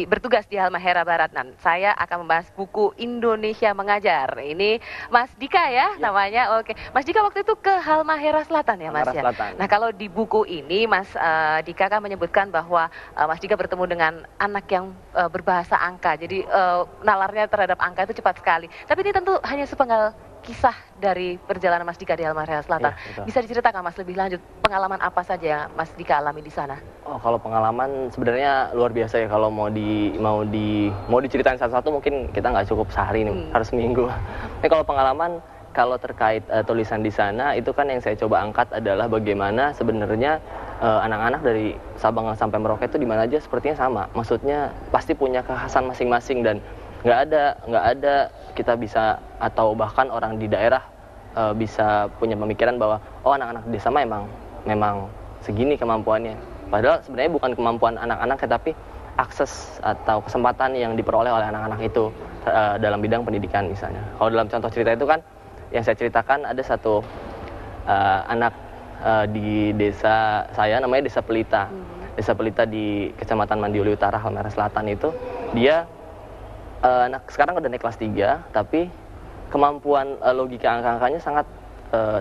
bertugas di Halmahera Barat. Nah, saya akan membahas buku Indonesia Mengajar. Ini Mas Dika ya namanya. Oke, Mas Dika waktu itu ke Halmahera Selatan ya Mas ya. Nah, kalau di buku ini Mas Dika kan menyebutkan bahwa Mas Dika bertemu dengan anak yang berbahasa angka. Jadi nalarnya terhadap angka itu cepat sekali. Tapi ini tentu hanya sepenggal kisah dari perjalanan Mas Dika di Halmahera Selatan. Ya, bisa diceritakan Mas lebih lanjut pengalaman apa saja yang Mas Dika alami di sana? Oh, kalau pengalaman sebenarnya luar biasa ya. Kalau mau diceritain satu-satu mungkin kita nggak cukup sehari nih, harus seminggu. Tapi kalau pengalaman, kalau terkait tulisan di sana itu kan yang saya coba angkat adalah bagaimana sebenarnya anak-anak dari Sabang sampai Merauke itu di mana aja sepertinya sama. Maksudnya pasti punya kekhasan masing-masing dan nggak ada kita bisa atau bahkan orang di daerah bisa punya pemikiran bahwa oh anak-anak desa memang segini kemampuannya. Padahal sebenarnya bukan kemampuan anak-anak tapi akses atau kesempatan yang diperoleh oleh anak-anak itu dalam bidang pendidikan misalnya. Kalau dalam contoh cerita itu kan yang saya ceritakan ada satu anak di desa saya namanya Desa Pelita. Desa Pelita di Kecamatan Mandiuli Utara, Halmahera Selatan itu dia sekarang udah naik kelas 3, tapi kemampuan logika angka-angkanya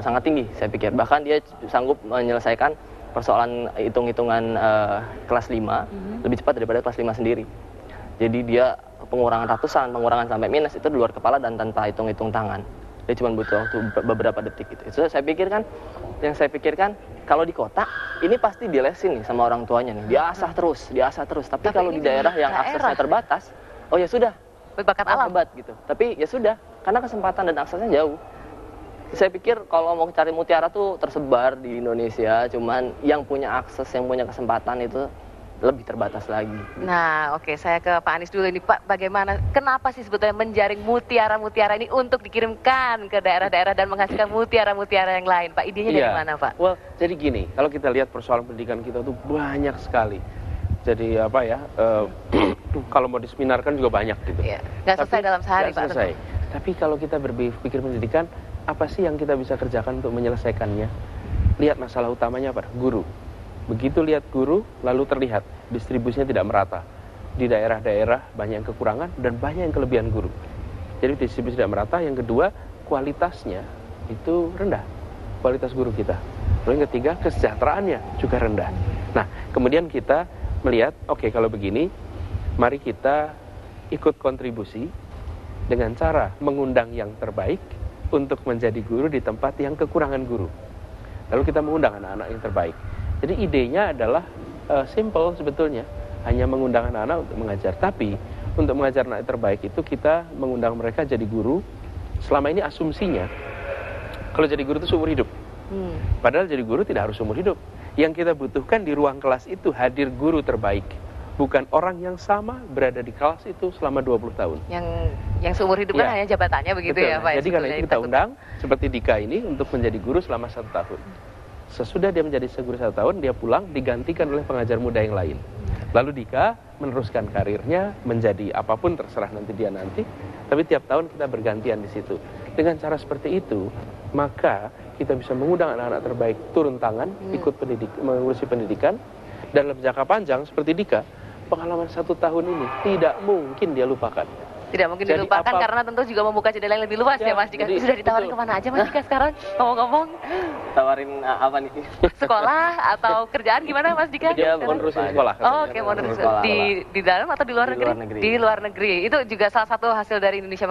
sangat tinggi saya pikir. Bahkan dia sanggup menyelesaikan persoalan hitung-hitungan kelas 5 lebih cepat daripada kelas 5 sendiri. Jadi dia pengurangan ratusan, pengurangan sampai minus itu di luar kepala dan tanpa hitung-hitung tangan. Dia cuma butuh waktu beberapa detik gitu. Itu saya pikirkan kalau di kota ini pasti dilesin nih sama orang tuanya nih. Diasah terus. Tapi kalau di daerah yang aksesnya terbatas, oh ya sudah, berbakat alam hebat gitu. Tapi ya sudah, karena kesempatan dan aksesnya jauh. Saya pikir kalau mau cari mutiara tuh tersebar di Indonesia, cuman yang punya akses, yang punya kesempatan itu lebih terbatas lagi. Nah, oke, saya ke Pak Anies dulu ini, Pak. Bagaimana, kenapa sih sebetulnya menjaring mutiara-mutiara ini untuk dikirimkan ke daerah-daerah dan menghasilkan mutiara-mutiara yang lain, Pak? Idenya dari mana, Pak? Well, jadi gini, kalau kita lihat persoalan pendidikan kita tuh banyak sekali. Jadi kalau mau diseminarkan juga banyak gitu. Iya, nggak selesai dalam sehari, Pak. Selesai. Tapi kalau kita berpikir pendidikan, apa sih yang kita bisa kerjakan untuk menyelesaikannya? Lihat masalah utamanya apa? Guru. Begitu lihat guru, lalu terlihat distribusinya tidak merata. Di daerah-daerah banyak yang kekurangan dan banyak yang kelebihan guru. Jadi distribusi tidak merata. Yang kedua, kualitasnya itu rendah. Kualitas guru kita. Lalu yang ketiga, kesejahteraannya juga rendah. Nah, kemudian kita melihat, oke, kalau begini, mari kita ikut kontribusi dengan cara mengundang yang terbaik untuk menjadi guru di tempat yang kekurangan guru. Lalu kita mengundang anak-anak yang terbaik. Jadi idenya adalah simple sebetulnya, hanya mengundang anak-anak untuk mengajar. Tapi untuk mengajar anak yang terbaik itu kita mengundang mereka jadi guru. Selama ini asumsinya kalau jadi guru itu seumur hidup. Padahal jadi guru tidak harus seumur hidup. Yang kita butuhkan di ruang kelas itu hadir guru terbaik. Bukan orang yang sama berada di kelas itu selama 20 tahun. Yang seumur hidup kan hanya jabatannya begitu. Betul. Ya Pak. Jadi karena itu kita undang seperti Dika ini untuk menjadi guru selama 1 tahun. Sesudah dia menjadi guru 1 tahun, dia pulang digantikan oleh pengajar muda yang lain. Lalu Dika meneruskan karirnya menjadi apapun terserah nanti. Tapi tiap tahun kita bergantian di situ. Dengan cara seperti itu, maka kita bisa mengundang anak-anak terbaik turun tangan, ikut mengurusi pendidikan. Dan dalam jangka panjang seperti Dika, pengalaman 1 tahun ini tidak mungkin dia lupakan. Tidak mungkin dilupakan karena tentu juga membuka jendela yang lebih luas ya Mas Dika. Sudah ditawarin kemana aja Mas Dika sekarang? Ngomong-ngomong. Tawarin apa nih? Sekolah atau kerjaan gimana Mas Dika? Dia mau nerusin sekolah. Oh, oke, mau nerusin sekolah. Di dalam atau di luar negeri? Di luar negeri. Itu juga salah satu hasil dari Indonesia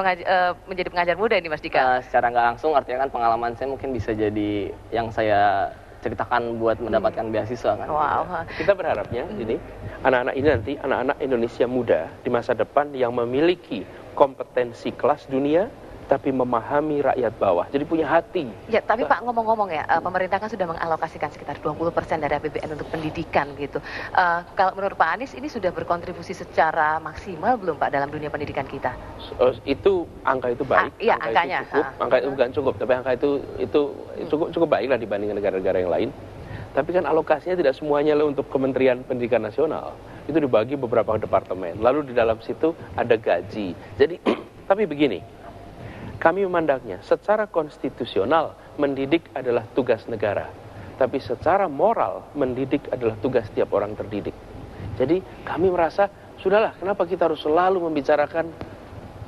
menjadi pengajar muda ini Mas Dika. Secara nggak langsung artinya kan pengalaman saya mungkin bisa jadi yang saya ceritakan buat mendapatkan beasiswa kan. Wow. Kita berharapnya ini anak-anak ini nanti anak-anak Indonesia muda di masa depan yang memiliki kompetensi kelas dunia tapi memahami rakyat bawah. Jadi punya hati. Ya, tapi Pak ngomong-ngomong ya, pemerintah kan sudah mengalokasikan sekitar 20% dari APBN untuk pendidikan gitu. Kalau menurut Pak Anies ini sudah berkontribusi secara maksimal belum Pak dalam dunia pendidikan kita? Itu angka itu baik. Iya, angka angkanya. Itu cukup. Angka itu bukan cukup, tapi angka itu cukup baiklah dibandingkan negara-negara yang lain. Tapi kan alokasinya tidak semuanya untuk Kementerian Pendidikan Nasional. Itu dibagi beberapa departemen. Lalu di dalam situ ada gaji. Jadi, tapi begini, kami memandangnya secara konstitusional mendidik adalah tugas negara. Tapi secara moral mendidik adalah tugas setiap orang terdidik. Jadi kami merasa, sudahlah, kenapa kita harus selalu membicarakan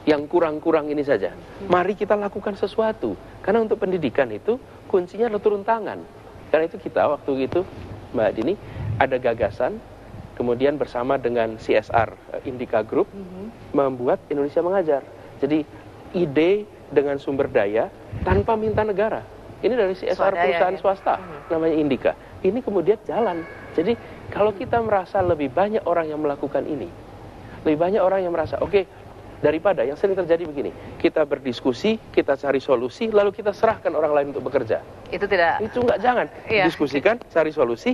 yang kurang-kurang ini saja. Mari kita lakukan sesuatu. Karena untuk pendidikan itu kuncinya adalah turun tangan. Karena itu kita waktu itu, Mbak Dini, ada gagasan, kemudian bersama dengan CSR Indika Group, membuat Indonesia Mengajar. Jadi ide dengan sumber daya tanpa minta negara. Ini dari CSR perusahaan swasta, namanya Indika. Ini kemudian jalan. Jadi kalau kita merasa lebih banyak orang yang melakukan ini, lebih banyak orang yang merasa, oke, daripada yang sering terjadi begini, kita berdiskusi, kita cari solusi, lalu kita serahkan orang lain untuk bekerja. Itu tidak. Itu enggak, jangan. Diskusikan, cari solusi,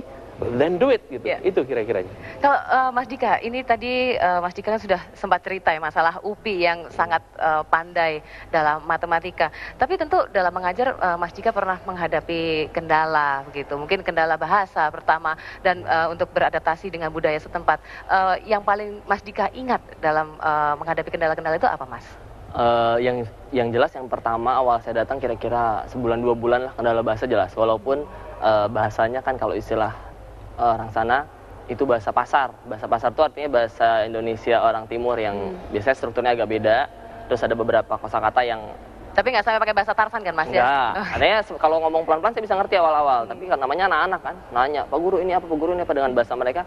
then do it, gitu. Itu kira-kiranya. Kalau Mas Dika, ini tadi Mas Dika kan sudah sempat cerita ya masalah UPI yang sangat pandai dalam matematika. Tapi tentu dalam mengajar Mas Dika pernah menghadapi kendala begitu. Mungkin kendala bahasa pertama dan untuk beradaptasi dengan budaya setempat. Yang paling Mas Dika ingat dalam menghadapi kendala-kendala itu apa, Mas? Yang jelas yang pertama awal saya datang kira-kira sebulan 2 bulan lah kendala bahasa jelas. Walaupun bahasanya kan kalau istilah orang sana itu bahasa pasar. Bahasa pasar itu artinya bahasa Indonesia orang timur yang biasanya strukturnya agak beda. Terus ada beberapa kosakata yang... Tapi nggak sampai pakai bahasa Tarsan kan, Mas? Enggak. Artinya kalau ngomong pelan-pelan saya bisa ngerti awal-awal. Tapi kan namanya anak-anak kan, nanya, Pak Guru ini apa, Pak Guru ini apa, dengan bahasa mereka.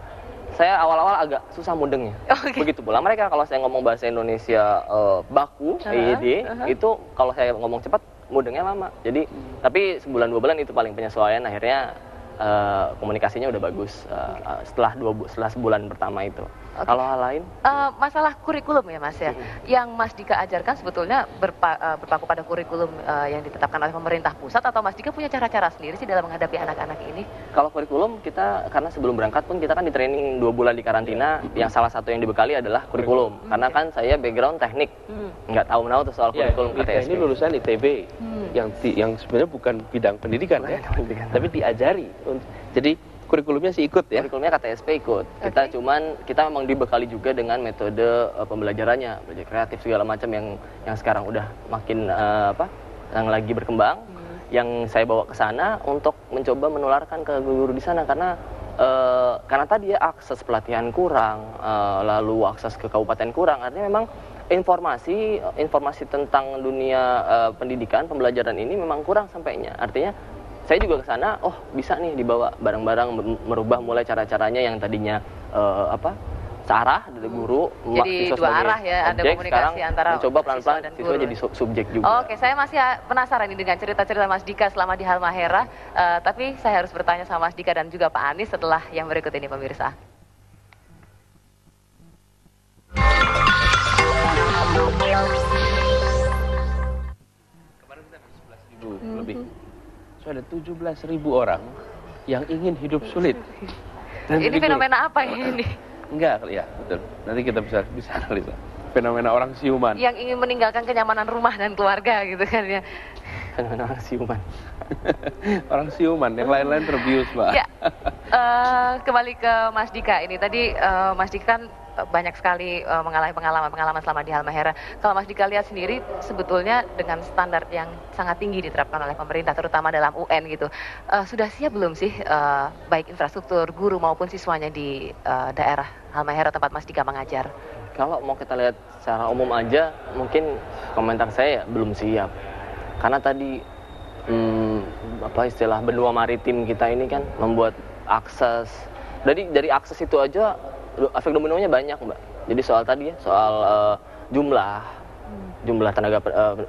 Saya awal-awal agak susah mudengnya. Begitu pula mereka kalau saya ngomong bahasa Indonesia baku, EYD, itu kalau saya ngomong cepat mudengnya lama. Jadi, tapi sebulan 2 bulan itu paling penyesuaian. Akhirnya komunikasinya udah bagus setelah sebulan pertama itu. Kalau hal lain? Masalah kurikulum ya, Mas ya. Yang Mas Dika ajarkan sebetulnya berpaku pada kurikulum yang ditetapkan oleh pemerintah pusat, atau Mas Dika punya cara-cara sendiri sih dalam menghadapi anak-anak ini? Kalau kurikulum kita, karena sebelum berangkat pun kita kan di training 2 bulan di karantina, yang salah satu yang dibekali adalah kurikulum. Karena kan saya background teknik, nggak tahu tuh soal kurikulum KTSP. Ini lulusan ITB, yang sebenarnya bukan bidang pendidikan ya, tapi diajari. Jadi kurikulumnya sih ikut ya. Kurikulumnya KTSP ikut. Kita memang dibekali juga dengan metode pembelajarannya, belajar kreatif segala macam yang sekarang udah makin yang lagi berkembang. Yang saya bawa ke sana untuk mencoba menularkan ke guru-guru di sana karena tadi ya akses pelatihan kurang, lalu akses ke kabupaten kurang. Artinya memang informasi tentang dunia pendidikan, pembelajaran ini memang kurang sampainya. Artinya saya juga ke sana, bisa nih dibawa barang-barang, merubah mulai cara-caranya yang tadinya searah dari guru, jadi dua arah ya, ada komunikasi antara mencoba pelan-pelan siswa jadi subjek juga. Oke, saya masih penasaran nih dengan cerita-cerita Mas Dika selama di Halmahera, tapi saya harus bertanya sama Mas Dika dan juga Pak Anies setelah yang berikut ini, pemirsa. Kemarin kita ada 11.000 lebih. So ada 17.000 orang yang ingin hidup sulit. Dan ini fenomena apa ini? Enggak, ya betul. Nanti kita bisa analisa. Fenomena orang siuman. Yang ingin meninggalkan kenyamanan rumah dan keluarga gitu kan ya. Fenomena orang siuman. Orang siuman, yang lain-lain terbius, Mbak. Ya, kembali ke Mas Dika ini. Tadi Mas Dika kan banyak sekali mengalami pengalaman selama di Halmahera. Kalau Mas Dika lihat sendiri, sebetulnya dengan standar yang sangat tinggi diterapkan oleh pemerintah, terutama dalam UN gitu, sudah siap belum sih baik infrastruktur, guru maupun siswanya di daerah Halmahera tempat Mas Dika mengajar? Kalau mau kita lihat secara umum aja, mungkin komentar saya ya, belum siap. Karena tadi istilah benua maritim kita ini kan membuat akses. Dari akses itu aja efek dominonya banyak, Mbak. Jadi soal tadi ya, soal jumlah tenaga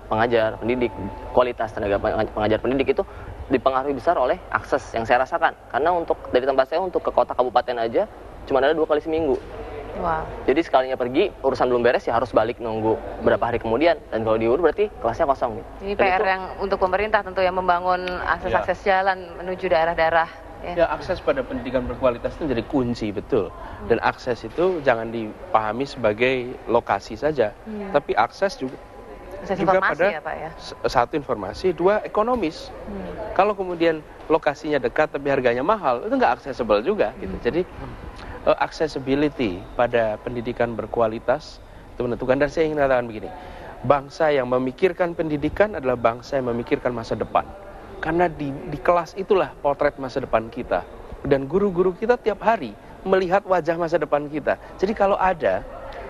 pengajar pendidik, kualitas tenaga pengajar pendidik itu dipengaruhi besar oleh akses yang saya rasakan. Karena dari tempat saya untuk ke kota kabupaten aja cuma ada 2 kali seminggu. Wow. Jadi sekalinya pergi, urusan belum beres ya harus balik nunggu berapa hari kemudian. Dan kalau diurus berarti kelasnya kosong. Ini PR yang untuk pemerintah tentu yang membangun akses-akses jalan menuju daerah-daerah. Ya, akses pada pendidikan berkualitas itu jadi kunci, betul. Dan akses itu jangan dipahami sebagai lokasi saja. Tapi akses juga pada ya, Pak, ya? Satu informasi, 2 ekonomis. Kalau kemudian lokasinya dekat tapi harganya mahal, itu nggak accessible juga. Gitu. Jadi accessibility pada pendidikan berkualitas itu menentukan. Dan saya ingin katakan begini, bangsa yang memikirkan pendidikan adalah bangsa yang memikirkan masa depan. Karena di kelas itulah potret masa depan kita. Dan guru-guru kita tiap hari melihat wajah masa depan kita. Jadi kalau ada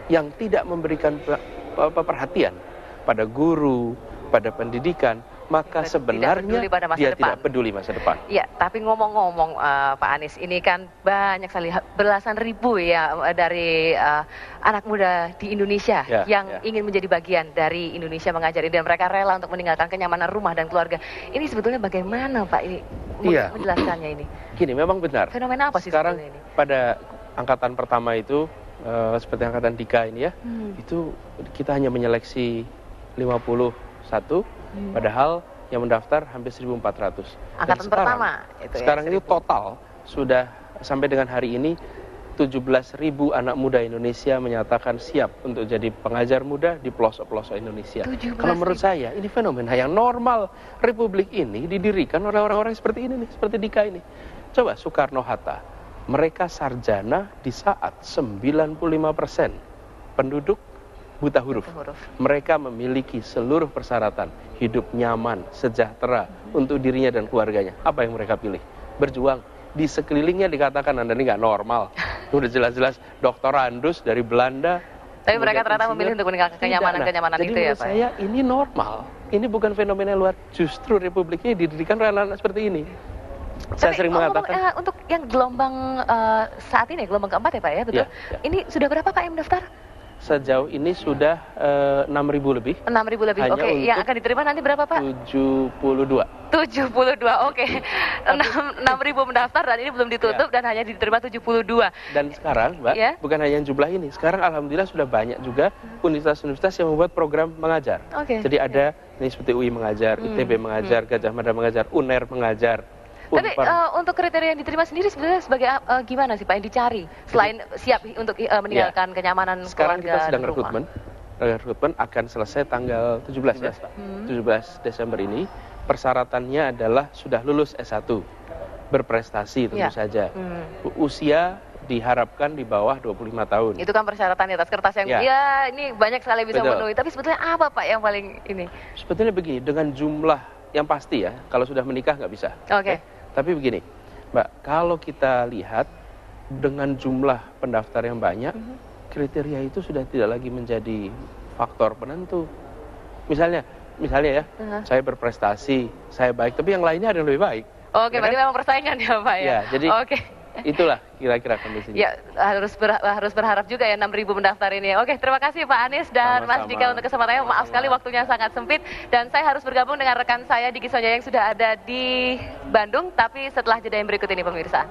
yang tidak memberikan perhatian pada guru, pada pendidikan, maka sebenarnya dia tidak peduli masa depan. Ya, tapi ngomong-ngomong Pak Anies, ini kan banyak sekali, belasan ribu ya dari anak muda di Indonesia yang ingin menjadi bagian dari Indonesia Mengajar, dan mereka rela untuk meninggalkan kenyamanan rumah dan keluarga. Ini sebetulnya bagaimana Pak ini menjelaskannya ini? Gini, memang benar. Fenomena apa sih sekarang sebetulnya ini? Pada angkatan pertama itu, seperti angkatan Dika ini ya, itu kita hanya menyeleksi 51, padahal yang mendaftar hampir 1.400. Angkatan pertama itu ya, sekarang ini total sudah sampai dengan hari ini 17.000 anak muda Indonesia menyatakan siap untuk jadi pengajar muda di pelosok-pelosok Indonesia. Kalau menurut saya ini fenomena yang normal. Republik ini didirikan oleh orang-orang seperti ini nih, seperti Dika ini. Coba Soekarno-Hatta, mereka sarjana di saat 95% penduduk buta huruf. Mereka memiliki seluruh persyaratan hidup nyaman, sejahtera untuk dirinya dan keluarganya. Apa yang mereka pilih? Berjuang. Di sekelilingnya dikatakan Anda ini nggak normal. Udah jelas-jelas doktorandus dari Belanda. Tapi mereka ternyata memilih untuk meninggalkan kenyamanan itu ya Pak. Jadi saya ini normal. Ini bukan fenomena luar. Justru Republik ini didirikan oleh anak-anak seperti ini. Saya sering mengatakan. Untuk yang gelombang saat ini, gelombang keempat ya Pak ya, betul? Ini sudah berapa Pak yang mendaftar? Sejauh ini sudah 6.000 lebih. 6.000 lebih, oke. Yang akan diterima nanti berapa Pak? 72. 72, oke. 6.000 mendaftar dan ini belum ditutup dan hanya diterima 72. Dan sekarang Mbak, bukan hanya jumlah ini. Sekarang alhamdulillah sudah banyak juga universitas-universitas yang membuat program mengajar. Jadi ada, ini seperti UI mengajar, ITB mengajar, Gajah Mada mengajar, UNER mengajar. Tapi untuk kriteria yang diterima sendiri sebenarnya sebagai gimana sih Pak yang dicari? Selain siap untuk meninggalkan kenyamanan sekarang keluarga. Sekarang kita sedang rekrutmen akan selesai tanggal 17 ya, Pak. 17 Desember ini. Persyaratannya adalah sudah lulus S1, berprestasi tentu saja. Usia diharapkan di bawah 25 tahun. Itu kan persyaratan di atas kertas yang ini banyak sekali bisa memenuhi. Tapi sebetulnya apa Pak yang paling ini? Sebetulnya begini, dengan jumlah yang pasti ya, kalau sudah menikah nggak bisa. Tapi begini, Mbak, kalau kita lihat dengan jumlah pendaftar yang banyak, kriteria itu sudah tidak lagi menjadi faktor penentu. Misalnya ya, saya berprestasi, saya baik, tapi yang lainnya ada yang lebih baik. Berarti memang persaingan ya Pak ya? Ya, jadi itulah kira-kira kondisinya. Ya, harus berharap juga ya 6.000 mendaftar ini. Terima kasih Pak Anies dan Mas Dika untuk kesempatannya. Maaf sekali waktunya sangat sempit dan saya harus bergabung dengan rekan saya Diki Sonjaya yang sudah ada di Bandung, tapi setelah jeda yang berikut ini pemirsa.